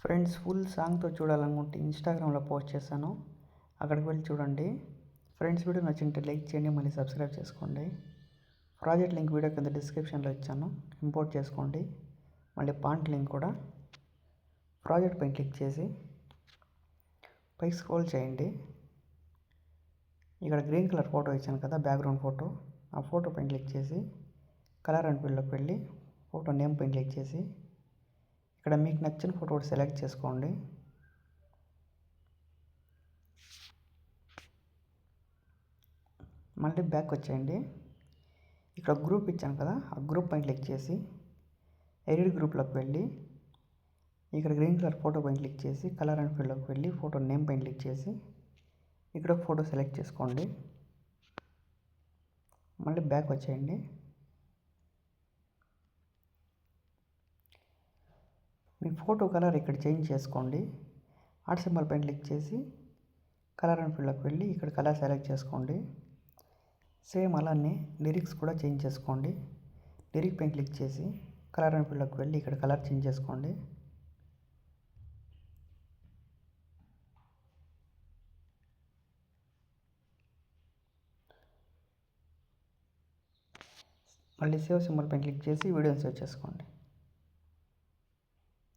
Friends, full సాంగ్తో చూడాలనుకుంటే ఇన్స్టాగ్రామ్లో post చేశాను, అక్కడికి వెళ్ళి చూడండి. ఫ్రెండ్స్, వీడియో నచ్చింటే లైక్ చేయండి, మళ్ళీ సబ్స్క్రైబ్ చేసుకోండి. ప్రాజెక్ట్ లింక్ వీడియో కింద డిస్క్రిప్షన్లో ఇచ్చాను, ఇంపోర్ట్ చేసుకోండి. మళ్ళీ పాంట్ లింక్ కూడా. ప్రాజెక్ట్ పైన క్లిక్ చేసి పైకి స్క్రోల్ చేయండి. ఇక్కడ గ్రీన్ కలర్ ఫోటో ఇచ్చాను కదా, బ్యాక్గ్రౌండ్ ఫోటో. ఆ ఫోటో పైన క్లిక్ చేసి కలర్ అండ్ ఫీల్డ్లోకి వెళ్ళి ఫోటో నేమ్ పైన క్లిక్ చేసి ఇక్కడ మీకు నచ్చిన ఫోటో సెలెక్ట్ చేసుకోండి. మళ్ళీ బ్యాక్ వచ్చేయండి. ఇక్కడ గ్రూప్ ఇచ్చాను కదా, ఆ గ్రూప్ పైన క్లిక్ చేసి ఎడిట్ గ్రూప్లోకి వెళ్ళి ఇక్కడ గ్రీన్ కలర్ ఫోటో పైన క్లిక్ చేసి కలర్ అండ్ ఫీల్డ్లోకి వెళ్ళి ఫోటో నేమ్ పైన క్లిక్ చేసి ఇక్కడ ఫోటో సెలెక్ట్ చేసుకోండి. మళ్ళీ బ్యాక్ వచ్చేయండి. మీ ఫోటో కలర్ ఇక్కడ చేంజ్ చేసుకోండి. ఆర్ట్ సింబల్ పైన క్లిక్ చేసి కలర్ అండ్ ఫీల్డ్లోకి వెళ్ళి ఇక్కడ కలర్ సెలెక్ట్ చేసుకోండి. సేమ్ అలానే లిరిక్స్ కూడా చేంజ్ చేసుకోండి. లిరిక్ పైన క్లిక్ చేసి కలర్ అండ్ ఫీల్డ్లోకి వెళ్ళి ఇక్కడ కలర్ చేంజ్ చేసుకోండి. మళ్ళీ సేవ్ సింబల్ పైన క్లిక్ చేసి వీడియోని సేవ్ చేసుకోండి.